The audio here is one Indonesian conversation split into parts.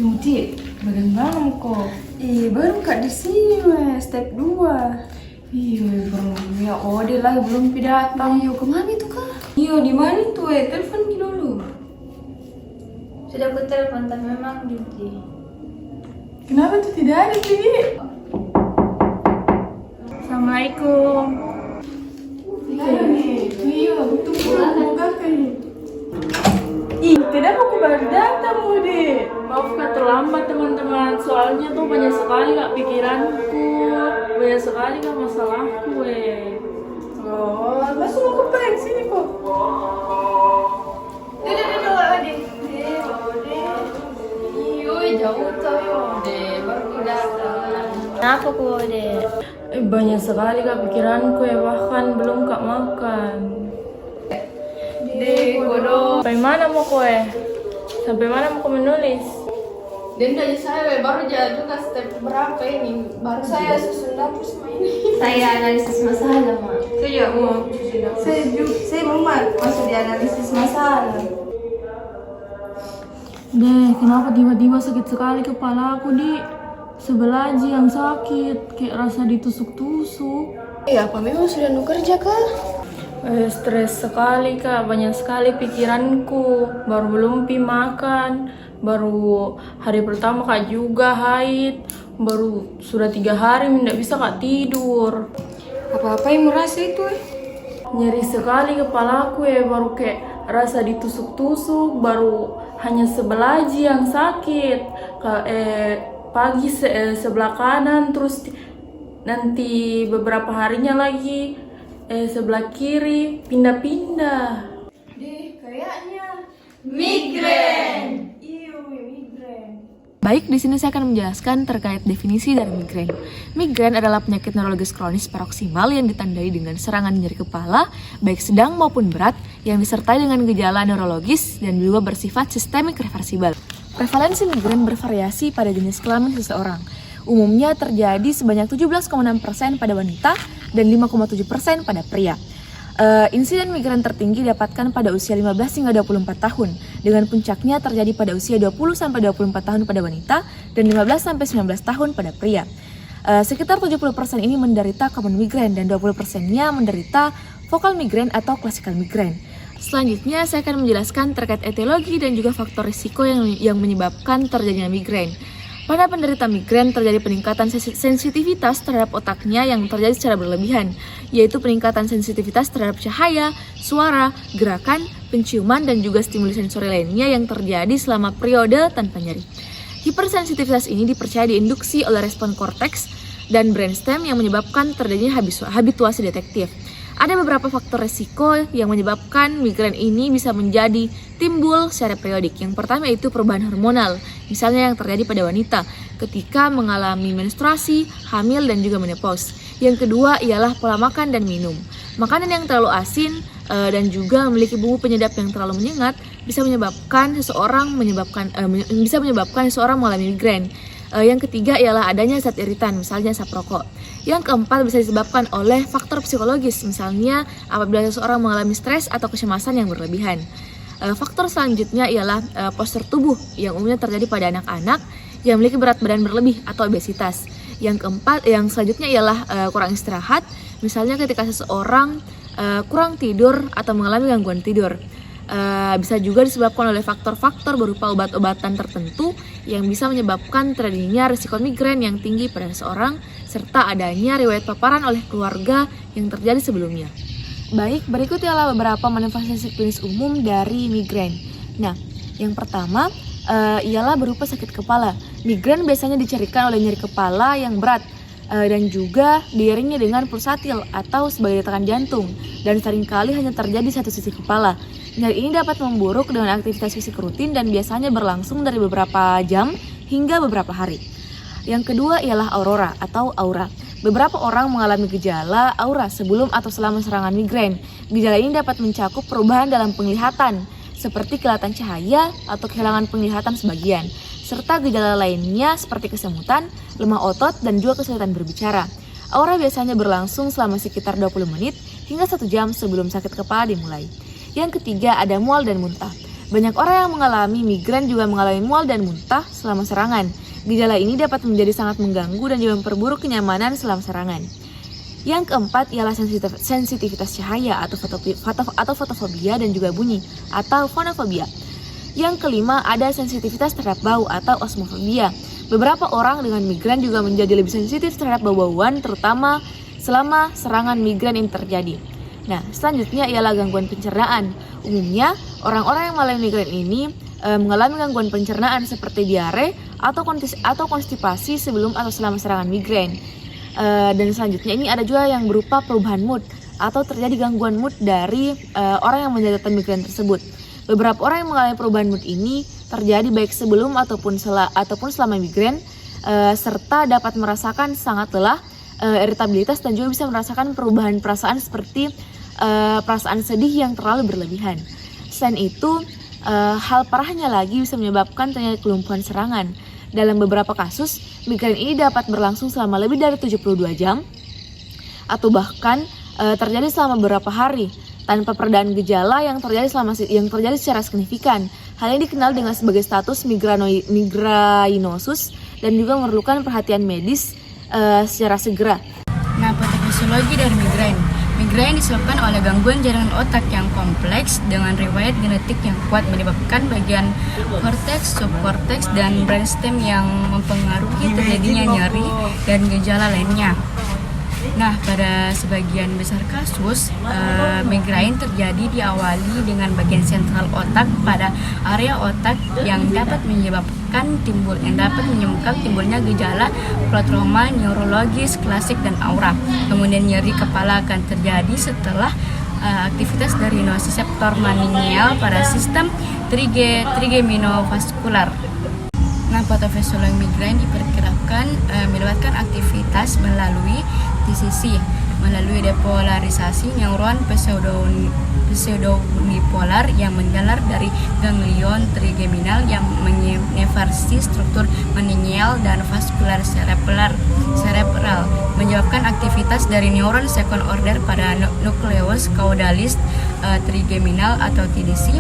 Muti, bagaimana kok? Baru Kak di sini, step 2. Iya, belum. Ya, Ode lagi belum datang. Iya, kemana itu Kak? Iya, di mana tuh? Telepon dulu. Sudah aku telepon, tapi memang Diti. Kenapa tuh tidak ada sih? Assalamualaikum. Iya, tunggu mau kakak ini. Ih, kenapa aku baru datang, Ode? Maaf Kak terlambat teman-teman, soalnya tuh banyak sekali Kak pikiranku, banyak sekali Kak masalahku Oh, langsung mau ke sini kok. Duduk, Ode. Ode. Jauh tuh, Ode. Baru datang. Kenapa Kak, Ode? Banyak sekali Kak pikiranku bahkan belum Kak makan. Kodo. Sampai mana mau kowe? Sampai mana mau kau menulis? Dan dari saya baru jalan juga step berapa ini? Baru saya susun dapur semua ini. Saya analisis masalah, Mak. Saya mau saya mau masuk di analisis masalah. Deh, kenapa tiba-tiba sakit sekali kepala aku di sebelah aja yang sakit, kayak rasa ditusuk-tusuk. Apa memang sudah kerja Kak? Stres sekali Kak, banyak sekali pikiranku. Baru belum makan, baru hari pertama Kak juga haid, baru sudah 3 hari tidak bisa Kak tidur. Apa-apa yang merasa itu? Nyeri sekali kepalaku baru kayak rasa ditusuk-tusuk, baru hanya sebelah aja yang sakit. Pagi sebelah kanan, terus nanti beberapa harinya lagi sebelah kiri, pindah-pindah. Kayaknya Migrain. migrain. Baik, di sini saya akan menjelaskan terkait definisi dari migrain. Migrain adalah penyakit neurologis kronis paroksimal yang ditandai dengan serangan nyeri kepala, baik sedang maupun berat, yang disertai dengan gejala neurologis dan juga bersifat sistemik reversibel. Prevalensi migrain bervariasi pada jenis kelamin seseorang. Umumnya terjadi sebanyak 17,6% pada wanita dan 5,7% pada pria. Insiden migrain tertinggi didapatkan pada usia 15 hingga 24 tahun, dengan puncaknya terjadi pada usia 20-24 tahun pada wanita dan 15-19 tahun pada pria. Sekitar 70% ini menderita common migraine dan 20%-nya menderita focal migraine atau classical migraine. Selanjutnya saya akan menjelaskan terkait etiologi dan juga faktor risiko yang menyebabkan terjadinya migrain. Pada penderita migrain terjadi peningkatan sensitivitas terhadap otaknya yang terjadi secara berlebihan, yaitu peningkatan sensitivitas terhadap cahaya, suara, gerakan, penciuman, dan juga stimuli sensori lainnya yang terjadi selama periode tanpa nyeri. Hipersensitivitas ini dipercaya diinduksi oleh respon korteks dan brainstem yang menyebabkan terjadinya habituasi detektif. Ada beberapa faktor resiko yang menyebabkan migrain ini bisa menjadi timbul secara periodik. Yang pertama yaitu perubahan hormonal, misalnya yang terjadi pada wanita ketika mengalami menstruasi, hamil, dan juga menopause. Yang kedua ialah pola makan dan minum. Makanan yang terlalu asin dan juga memiliki bumbu penyedap yang terlalu menyengat bisa menyebabkan seseorang mengalami migrain. Yang ketiga ialah adanya zat iritan, misalnya asap rokok. Yang keempat bisa disebabkan oleh faktor psikologis, misalnya apabila seseorang mengalami stres atau kecemasan yang berlebihan. Faktor selanjutnya ialah postur tubuh yang umumnya terjadi pada anak-anak yang memiliki berat badan berlebih atau obesitas. Yang selanjutnya ialah kurang istirahat, misalnya ketika seseorang kurang tidur atau mengalami gangguan tidur. Bisa juga disebabkan oleh faktor-faktor berupa obat-obatan tertentu yang bisa menyebabkan terjadinya risiko migrain yang tinggi pada seseorang, serta adanya riwayat paparan oleh keluarga yang terjadi sebelumnya. Baik, berikut ialah beberapa manifestasi klinis umum dari migrain. Nah, yang pertama ialah berupa sakit kepala. Migrain biasanya dicirikan oleh nyeri kepala yang berat dan juga diiringi dengan pulsatil atau sebagai detekan jantung, dan seringkali hanya terjadi satu sisi kepala. Nyeri ini dapat memburuk dengan aktivitas fisik rutin dan biasanya berlangsung dari beberapa jam hingga beberapa hari. Yang kedua ialah aurora atau aura. Beberapa orang mengalami gejala aura sebelum atau selama serangan migrain. Gejala ini dapat mencakup perubahan dalam penglihatan, seperti kelihatan cahaya atau kehilangan penglihatan sebagian, serta gejala lainnya seperti kesemutan, lemah otot, dan juga kesulitan berbicara. Aura biasanya berlangsung selama sekitar 20 menit hingga 1 jam sebelum sakit kepala dimulai. Yang ketiga ada mual dan muntah. Banyak orang yang mengalami migren juga mengalami mual dan muntah selama serangan. Gejala ini dapat menjadi sangat mengganggu dan juga memperburuk kenyamanan selama serangan. Yang keempat ialah sensitivitas cahaya atau fotofobia dan juga bunyi atau fonofobia. Yang kelima ada sensitivitas terhadap bau atau osmofobia. Beberapa orang dengan migren juga menjadi lebih sensitif terhadap bau-bauan, terutama selama serangan migren ini terjadi. Nah, selanjutnya ialah gangguan pencernaan. Umumnya, orang-orang yang mengalami migren ini mengalami gangguan pencernaan seperti diare atau konstipasi sebelum atau selama serangan migren. Dan selanjutnya ini ada juga yang berupa perubahan mood atau terjadi gangguan mood dari orang yang menderita migren tersebut. Beberapa orang yang mengalami perubahan mood ini terjadi baik sebelum ataupun selama migren, serta dapat merasakan sangat lelah, iritabilitas, dan juga bisa merasakan perubahan perasaan seperti perasaan sedih yang terlalu berlebihan. Selain itu, hal parahnya lagi bisa menyebabkan terjadi kelumpuhan serangan. Dalam beberapa kasus, migren ini dapat berlangsung selama lebih dari 72 jam atau bahkan terjadi selama beberapa hari tanpa peredaan gejala yang terjadi secara signifikan. Hal ini dikenal dengan sebagai status migrainosus dan juga memerlukan perhatian medis secara segera. Nah, patofisiologi dari migren. Migren disebabkan oleh gangguan jaringan otak yang kompleks dengan riwayat genetik yang kuat menyebabkan bagian korteks, subkorteks, dan brainstem yang mempengaruhi terjadinya nyeri dan gejala lainnya. Nah, pada sebagian besar kasus, migrain terjadi diawali dengan bagian sentral otak pada area otak yang dapat menyebabkan timbulnya gejala prodroma neurologis klasik dan aura. Kemudian nyeri kepala akan terjadi setelah aktivitas dari nociceptor maningeal pada sistem trigeminovaskular. Nah, patofisiologi migren diperkirakan melibatkan aktivitas melalui TCC, melalui depolarisasi neuron pseudonipolar yang menjalar dari ganglion trigeminal yang menginnervasi struktur maningeal dan vaskular cerebral, menyebabkan aktivitas dari neuron second order pada nucleus caudalis trigeminal atau TDC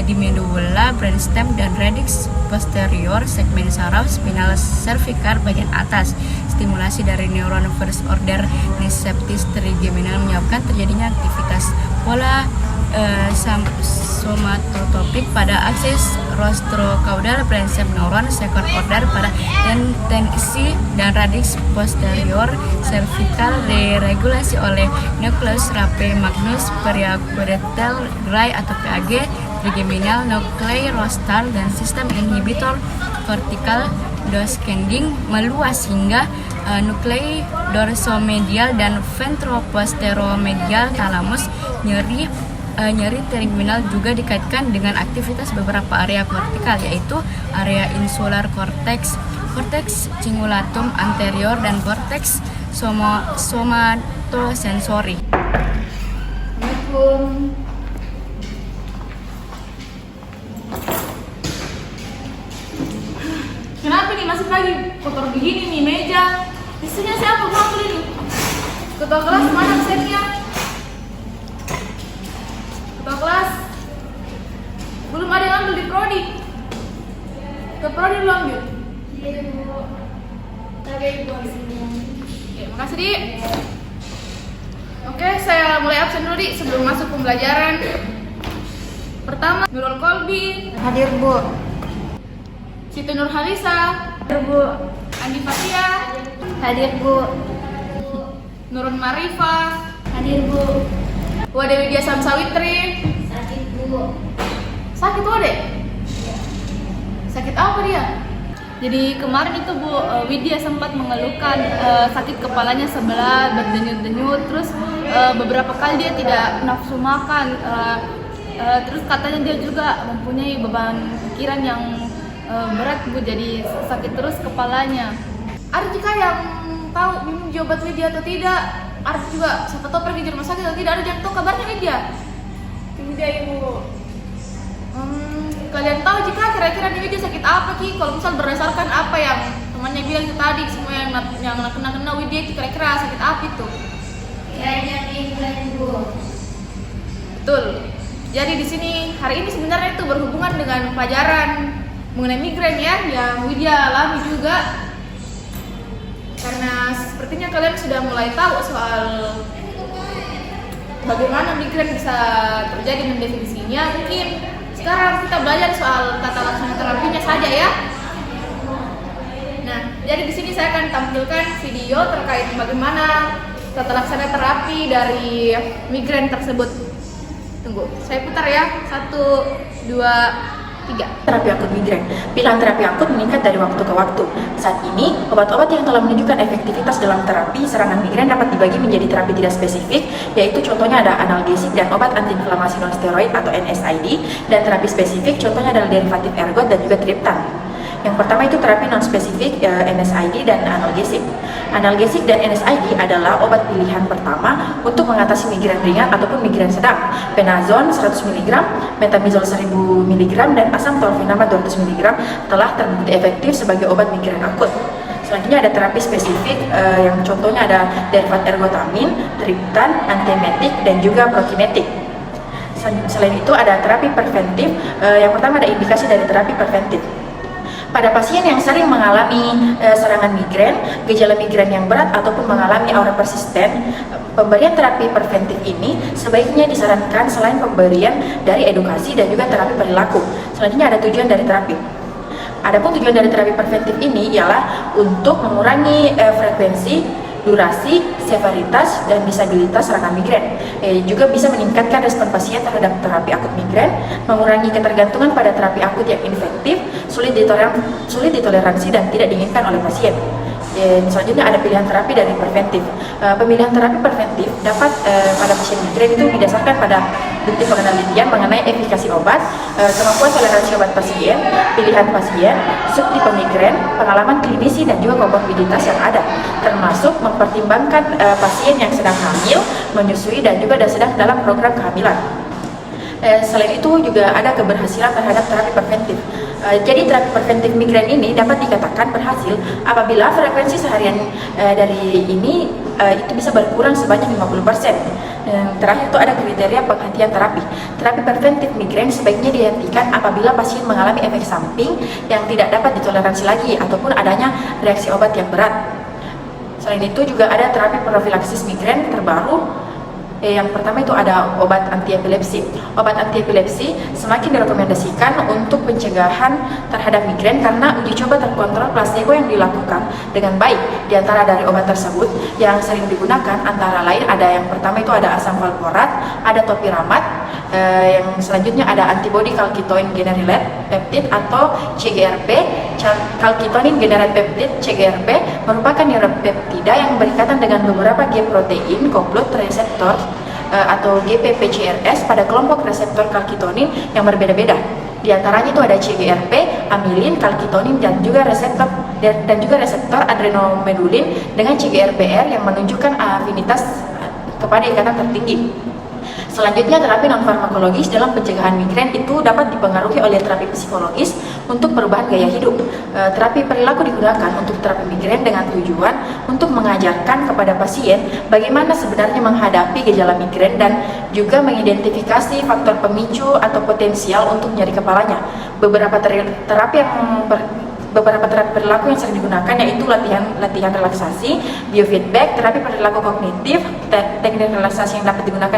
di medula, brainstem, dan radix posterior, segmen saraf, spinal cervical bagian atas. Stimulasi dari neuron first order nociceptus trigeminal menyebabkan terjadinya aktivitas pola somatotropik pada aksis rostrocaudal, brainstem neuron second order pada tendensi dan radix posterior cervical diregulasi oleh nucleus rape magnus periaqueductal gray atau PAG trigeminal nuclei rostal dan sistem inhibitor cortical downscanding meluas hingga nuklei dorsomedial dan ventroposteromedial thalamus. Nyeri trigeminal juga dikaitkan dengan aktivitas beberapa area kortikal, yaitu area insular cortex, cortex cingulatum anterior, dan cortex somatosensori. Assalamualaikum. Kenapa nih masih pagi kotor begini nih meja? Isinya siapa gua ambil ini? Ketua kelas mana absennya? Ketua kelas belum ada yang ambil di prodi. Ke prodi belum ambil? Iya, Bu. Tadi Ibu hasilnya. Oke, makasih Di. Oke, saya mulai absen dulu Di sebelum masuk pembelajaran. Pertama, Nurul Kolbi. Hadir, Bu. Siti Nur Harisa. Hadir, Bu. Andi Fatia. Hadir, Bu. Nurun Marifa. Hadir, Bu. Wade Widya Samsawitri. Sakit, Bu. Sakit Wade? Sakit apa dia? Jadi kemarin itu Bu Widya sempat mengeluhkan sakit kepalanya sebelah, berdenyut-denyut, terus beberapa kali dia tidak nafsu makan, terus katanya dia juga mempunyai beban pikiran yang berat Bu, jadi sakit terus kepalanya. Ada juga yang tahu minum obat Widya atau tidak? Ada juga siapa tahu pergi ke rumah sakit atau tidak? Ada yang tahu kabarnya Widya? Tidak Ibu. Kalian tahu jika kira-kira di Widya sakit apa Ki? Kalau misal berdasarkan apa yang temannya bilang itu tadi, semua yang kena Widya itu kira-kira sakit apa itu? Kayaknya migren, Bu. Betul. Jadi di sini hari ini sebenarnya itu berhubungan dengan pelajaran mengenai migrain ya, yang Widya alami juga. Karena sepertinya kalian sudah mulai tahu soal bagaimana migrain bisa terjadi dan definisinya. Mungkin sekarang kita belajar soal tata laksana terapinya saja ya. Nah, jadi di sini saya akan tampilkan video terkait bagaimana tata laksana terapi dari migrain tersebut. Tunggu, saya putar ya. 1, 2, 3. Terapi akut migrain. Pilihan terapi akut meningkat dari waktu ke waktu. Saat ini, obat-obat yang telah menunjukkan efektivitas dalam terapi serangan migrain dapat dibagi menjadi terapi tidak spesifik, yaitu contohnya ada analgesik dan obat antiinflamasi non-steroid atau NSAID, dan terapi spesifik contohnya adalah derivatif ergot dan juga triptan. Yang pertama itu terapi non-spesifik NSAID dan analgesik. Analgesik dan NSAID adalah obat pilihan pertama untuk mengatasi migrain ringan ataupun migrain sedang. Penazon 100 mg, metamizol 1000 mg, dan asam tolfenamid 200 mg telah terbukti efektif sebagai obat migrain akut. Selanjutnya ada terapi spesifik yang contohnya ada derivat ergotamin, triptan, antiemetik, dan juga prokinetik. Selain itu ada terapi preventif. Yang pertama ada indikasi dari terapi preventif. Pada pasien yang sering mengalami serangan migrain, gejala migrain yang berat ataupun mengalami aura persisten, pemberian terapi preventif ini sebaiknya disarankan selain pemberian dari edukasi dan juga terapi perilaku. Selanjutnya ada tujuan dari terapi. Adapun tujuan dari terapi preventif ini ialah untuk mengurangi frekuensi, durasi, severitas, dan disabilitas serangan migrain. Juga bisa meningkatkan respon pasien terhadap terapi akut migrain, mengurangi ketergantungan pada terapi akut yang infektif, sulit ditoleransi, dan tidak diinginkan oleh pasien. Selanjutnya ada pilihan terapi dari preventif. Pemilihan terapi preventif dapat pada pasien migrain itu didasarkan pada bukti penelitian mengenai efikasi obat, kemampuan toleransi obat pasien, pilihan pasien, subtipe migrain, pengalaman klinisi, dan juga komorbiditas yang ada, termasuk mempertimbangkan pasien yang sedang hamil, menyusui, dan juga sedang dalam program kehamilan. Selain itu juga ada keberhasilan terhadap terapi preventif. Jadi terapi preventif migrain ini dapat dikatakan berhasil apabila frekuensi seharian dari ini itu bisa berkurang sebanyak 50%. Terakhir itu ada kriteria penghentian terapi. Terapi preventif migrain sebaiknya dihentikan apabila pasien mengalami efek samping yang tidak dapat ditoleransi lagi ataupun adanya reaksi obat yang berat. Selain itu juga ada terapi profilaksis migrain terbaru. Yang pertama itu ada obat antiepilepsi. Obat antiepilepsi semakin direkomendasikan untuk pencegahan terhadap migrain karena uji coba terkontrol plasebo yang dilakukan dengan baik. Di antara dari obat tersebut yang sering digunakan antara lain ada yang pertama itu ada asam valproat, ada topiramate, yang selanjutnya ada antibody calcitonin generate peptide atau CGRP. Calcitonin generate peptide CGRP merupakan neuropeptida yang berikatan dengan beberapa G protein koplut reseptor atau GPPCRS pada kelompok reseptor calcitonin yang berbeda-beda. Di antaranya itu ada CGRP, amilin, calcitonin, dan juga reseptor adrenomedulin dengan CGRPR yang menunjukkan afinitas kepada ikatan tertinggi. Selanjutnya terapi non-farmakologis dalam pencegahan migrain itu dapat dipengaruhi oleh terapi psikologis untuk perubahan gaya hidup. Terapi perilaku digunakan untuk terapi migrain dengan tujuan untuk mengajarkan kepada pasien bagaimana sebenarnya menghadapi gejala migrain dan juga mengidentifikasi faktor pemicu atau potensial untuk nyeri kepalanya. Beberapa terapi perilaku yang sering digunakan yaitu latihan relaksasi, biofeedback, terapi perilaku kognitif, teknik relaksasi yang dapat digunakan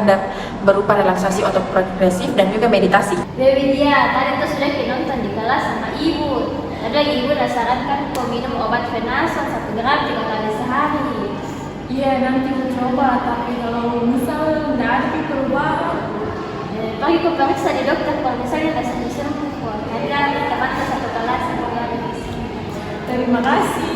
berupa relaksasi otoprogresif, dan juga meditasi. Dewi dia, tadi tuh sudah nonton di kelas sama ibu. Ada ibu udah sarankan kau minum obat Venazon 1 gram 3 kali sehari. Iya, nanti mau coba, tapi kalau misal nggak ada perubahan, Pagi kau periksa di dokter kalau misalnya nggak sembuh-sembuh. Ada teman ke 1 kelas. terima kasih.